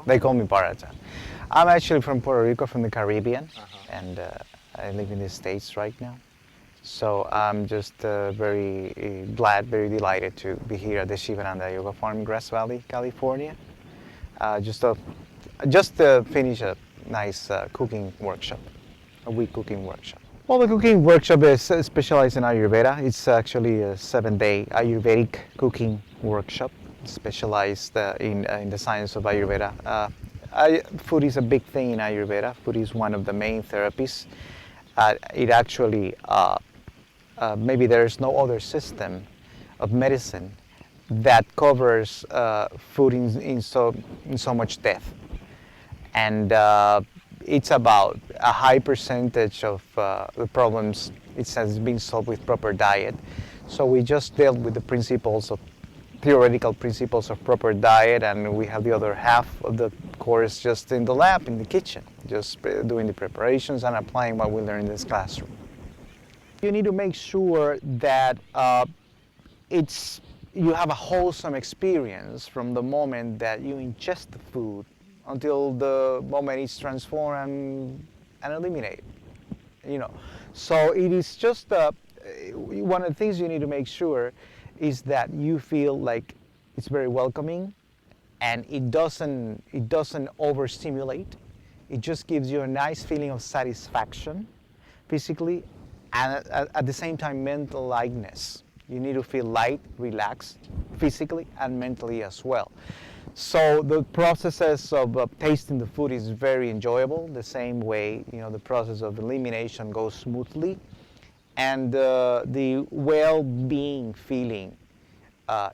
They call me Bharata. I'm actually from Puerto Rico, from the Caribbean, and I live in the States right now. So I'm just very glad, very delighted to be here at the Shivananda Yoga Farm in Grass Valley, California. Just to finish a nice cooking workshop, a week cooking workshop. Well, the cooking workshop is specialized in Ayurveda. It's actually a 7-day Ayurvedic cooking workshop, specialized in the science of Ayurveda. Food is a big thing in Ayurveda. Food is one of the main therapies. It actually, maybe there's no other system of medicine that covers food in so much depth. And it's about a high percentage of the problems it has been solved with proper diet. So we just dealt with the theoretical principles of proper diet, and we have the other half of the course just in the lab, in the kitchen, just doing the preparations and applying what we learn in this classroom. You need to make sure that you have a wholesome experience from the moment that you ingest the food until the moment it's transformed and eliminated. So it is just one of the things you need to make sure is that you feel like it's very welcoming, and it doesn't overstimulate. It just gives you a nice feeling of satisfaction physically, and at the same time mental lightness. You need to feel light, relaxed, physically and mentally as well. So the processes of tasting the food is very enjoyable. The same way, the process of elimination goes smoothly, and the well-being feeling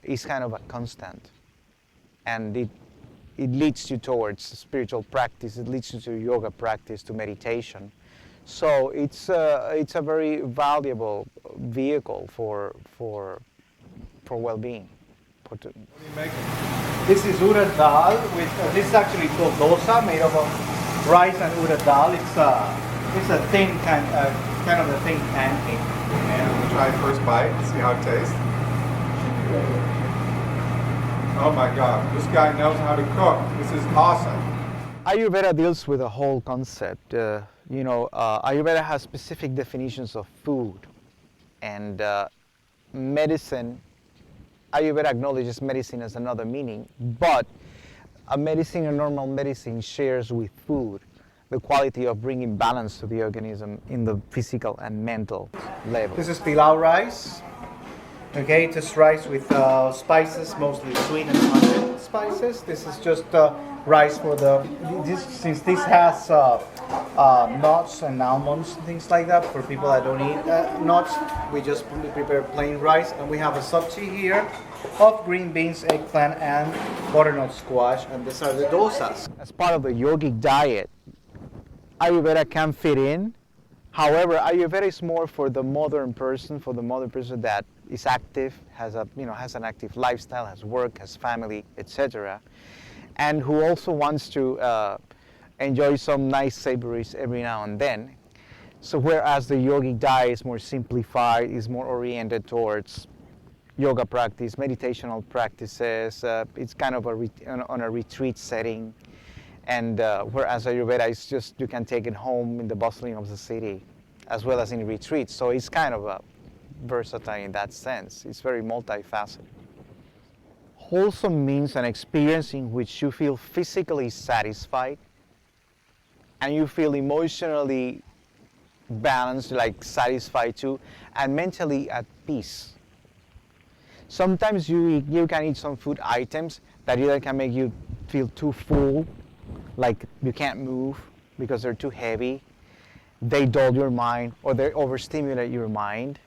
is kind of a constant, and it leads you towards spiritual practice. It leads you to yoga practice, to meditation. So it's a very valuable vehicle for well-being. What are you making? This is urad dal with this is actually called dosa, made of rice and urad dal. It's a thin kind of a thin pancake. And we'll try first bite and see how it tastes. Oh my God, this guy knows how to cook. This is awesome. Ayurveda deals with a whole concept. Ayurveda has specific definitions of food, and medicine. Ayurveda acknowledges medicine as another meaning, but a normal medicine shares with food the quality of bringing balance to the organism in the physical and mental level. This is pilau rice. Okay, this rice with spices, mostly sweet and pungent spices. This is just rice for since this has nuts and almonds and things like that. For people that don't eat nuts, we just prepare plain rice, and we have a sabji here of green beans, eggplant, and butternut squash, and these are the dosas. As part of the yogic diet, Ayurveda can fit in. However, Ayurveda is more for the modern person, that is active, has an active lifestyle, has work, has family, etc., and who also wants to enjoy some nice savories every now and then. So whereas the yogic diet is more simplified, is more oriented towards yoga practice, meditational practices, it's kind of on a retreat setting. And whereas Ayurveda is just, you can take it home in the bustling of the city, as well as in retreats. So it's kind of versatile in that sense. It's very multifaceted. Wholesome means an experience in which you feel physically satisfied, and you feel emotionally balanced, like satisfied too, and mentally at peace. Sometimes you can eat some food items that either can make you feel too full, like you can't move because they're too heavy, they dull your mind, or they overstimulate your mind.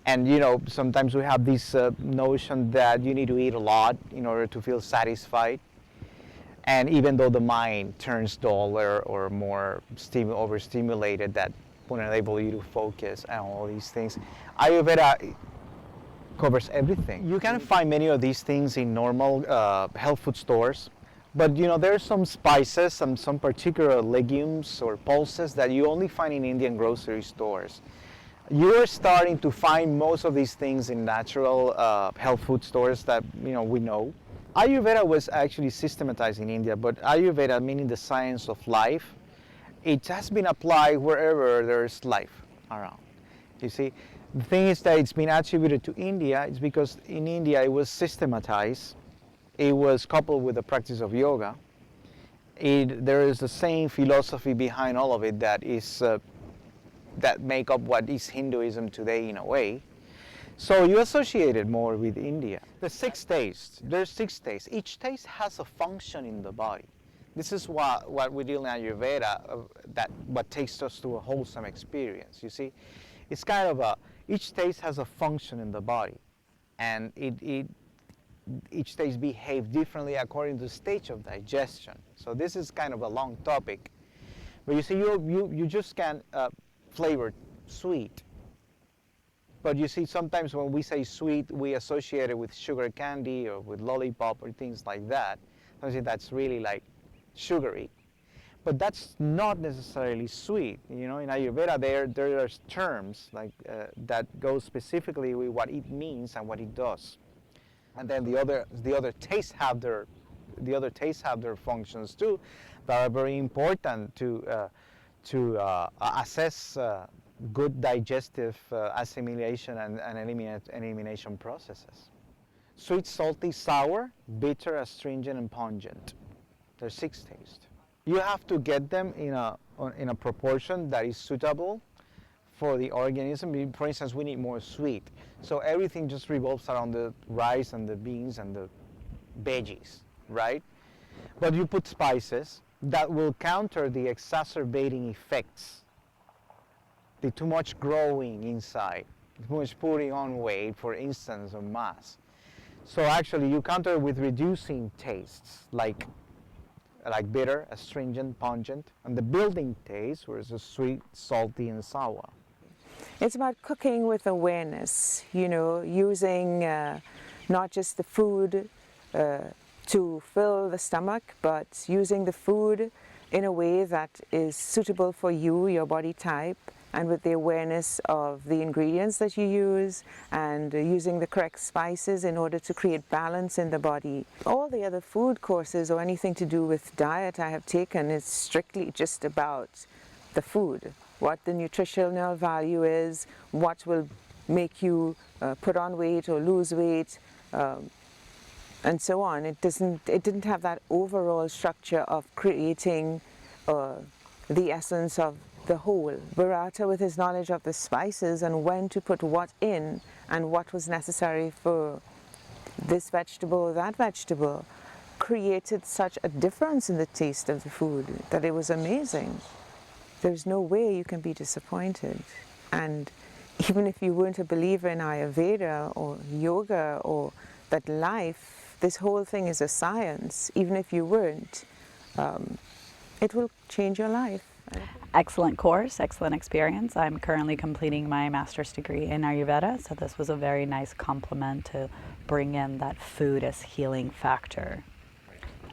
And sometimes we have this notion that you need to eat a lot in order to feel satisfied. And even though the mind turns duller or more overstimulated, that won't enable you to focus and all these things, Ayurveda covers everything. You can find many of these things in normal health food stores. But there's some spices, some particular legumes or pulses that you only find in Indian grocery stores. You're starting to find most of these things in natural health food stores that we know. Ayurveda was actually systematized in India, but Ayurveda, meaning the science of life, it has been applied wherever there's life around. You see, the thing is that it's been attributed to India. It's because in India it was systematized. It was coupled with the practice of yoga. There is the same philosophy behind all of it that is that make up what is Hinduism today in a way. So you associate it more with India. The 6 tastes, there's 6 tastes. Each taste has a function in the body. This is what we deal in Ayurveda, that what takes us to a wholesome experience, you see. It's kind of each taste has a function in the body, and each taste behave differently according to the stage of digestion. So this is kind of a long topic. But you see, you just can't flavor sweet. But you see, sometimes when we say sweet, we associate it with sugar candy or with lollipop or things like that. Obviously, that's really like sugary. But that's not necessarily sweet. You know, in Ayurveda, there are terms like that go specifically with what it means and what it does. And then the other tastes have their functions too, that are very important to assess good digestive assimilation and elimination processes. Sweet, salty, sour, bitter, astringent, and pungent. There's 6 tastes. You have to get them in a proportion that is suitable for the organism. For instance, we need more sweet. So everything just revolves around the rice and the beans and the veggies, right? But you put spices that will counter the exacerbating effects. The too much growing inside, too much putting on weight, for instance, of mass. So actually you counter it with reducing tastes, like bitter, astringent, pungent, and the building taste, where it's a sweet, salty, and sour. It's about cooking with awareness, you know, using not just the food to fill the stomach, but using the food in a way that is suitable for you, your body type, and with the awareness of the ingredients that you use, and using the correct spices in order to create balance in the body. All the other food courses or anything to do with diet I have taken is strictly just about the food, what the nutritional value is, what will make you put on weight or lose weight, and so on. It didn't have that overall structure of creating the essence of the whole. Bharata, with his knowledge of the spices and when to put what in and what was necessary for this vegetable or that vegetable, created such a difference in the taste of the food that it was amazing. There's no way you can be disappointed. And even if you weren't a believer in Ayurveda or yoga or that life, this whole thing is a science, even if you weren't, it will change your life. Excellent course, excellent experience. I'm currently completing my master's degree in Ayurveda, so this was a very nice complement to bring in that food as healing factor.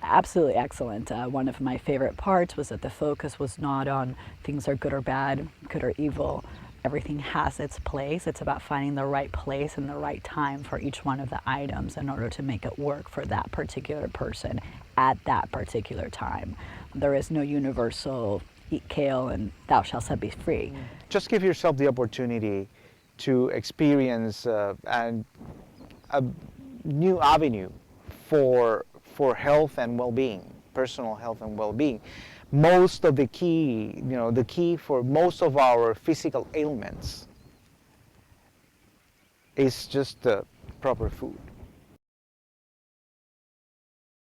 Absolutely excellent. One of my favorite parts was that the focus was not on things are good or bad, good or evil. Everything has its place. It's about finding the right place and the right time for each one of the items in order to make it work for that particular person at that particular time. There is no universal eat kale and thou shalt set be free. Just give yourself the opportunity to experience a new avenue for health and well-being, personal health and well-being. Most of the key for most of our physical ailments is just the proper food.